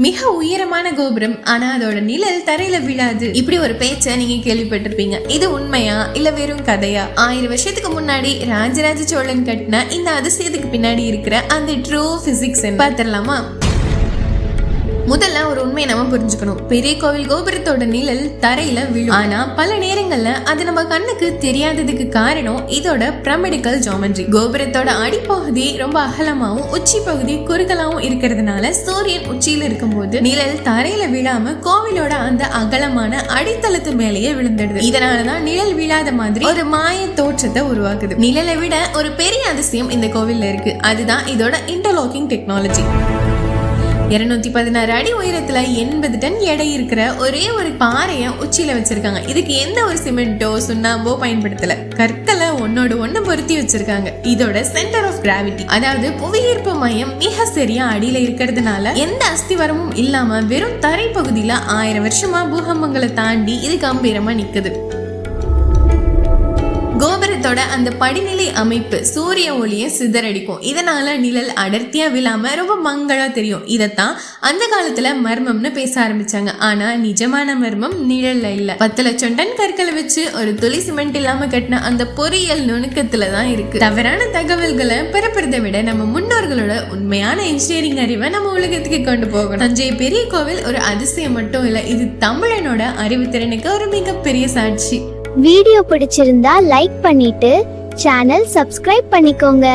மிக உயரமான கோபுரம், ஆனா அதோட நிழல் தரையில விழாது. இப்படி ஒரு பேச்ச நீங்க கேள்விப்பட்டிருப்பீங்க. இது உண்மையா இல்ல வெறும் கதையா? 1000 வருஷத்துக்கு முன்னாடி ராஜராஜ சோழன் கட்டின இந்த அதிசயத்துக்கு பின்னாடி இருக்கிற அந்த ட்ரூ பிசிக்ஸ் பாத்திரலாமா? முதல்ல ஒரு உண்மையை நம்ம புரிஞ்சுக்கணும். பெரிய கோவில் கோபுரத்தோட நிழல் தரையில விழும். ஆனா பல நேரங்கள்ல அது நம்ம கண்ணுக்கு தெரியாததுக்கு காரணம் இதோட பிரமிடிக்கல் ஜியோமெட்ரி. கோபுரத்தோட அடிப்பகுதி ரொம்ப அகலமாவும் உச்சி பகுதி குறுகலாவும் இருக்கிறதுனால சூரியன் உச்சியில இருக்கும்போது நிழல் தரையில விழாம கோவிலோட அந்த அகலமான அடித்தளத்து மேலேயே விழுந்துடுது. இதனாலதான் நிழல் விழாத மாதிரி ஒரு மாய தோற்றத்தை உருவாக்குது. நிழலை விட ஒரு பெரிய அதிசயம் இந்த கோவில்ல இருக்கு. அதுதான் இதோட இன்டர்லாக்கிங் டெக்னாலஜி. 216 அடி உயரத்துல 80 டன் எடை இருக்கிற ஒரே ஒரு பாறைய உச்சியில வச்சிருக்காங்க. இதுக்கு எந்த ஒரு சிமெண்டோ சுண்ணாம்போ பயன்படுத்தல. கற்களை ஒன்னோடு ஒண்ணு பொருத்தி வச்சிருக்காங்க. இதோட சென்டர் ஆஃப் கிராவிட்டி, அதாவது புவியீர்ப்பு மையம் மிக சரியா அடியில இருக்கிறதுனால எந்த அஸ்திவாரமும் இல்லாம வெறும் தரை பகுதியில 1000 வருஷமா பூகம்பங்களை தாண்டி இது கம்பீரமா நிக்குது. கோபுரத்தோட அந்த படிநிலை அமைப்பு சூரிய ஒளியை சிதறடிக்கும். இதனால நிழல் அடர்த்தியா விழாம ரொம்ப மங்களா தெரியும். இதத்தான் அந்த காலத்துல மர்மம்னு பேச ஆரம்பிச்சாங்க. ஆனா நிஜமான மர்மம் நிழல்ல இல்ல. 10 லட்சம் டன் கற்களை வச்சு ஒரு துளி சிமெண்ட் இல்லாம கட்டின அந்த பொறியியல் நுணுக்கத்துலதான் இருக்கு. தவறான தகவல்களை பரப்புறதை விட நம்ம முன்னோர்களோட உண்மையான இன்ஜினியரிங் அறிவை நம்ம உலகத்துக்கு கொண்டு போகணும். தஞ்சை பெரிய கோவில் ஒரு அதிசயம் மட்டும் இல்ல, இது தமிழனோட அறிவுத்திறனுக்கு ஒரு மிகப்பெரிய சாட்சி. வீடியோ பிடிச்சிருந்தா லைக் பண்ணிட்டு சேனல் சப்ஸ்கிரைப் பண்ணிக்கோங்க.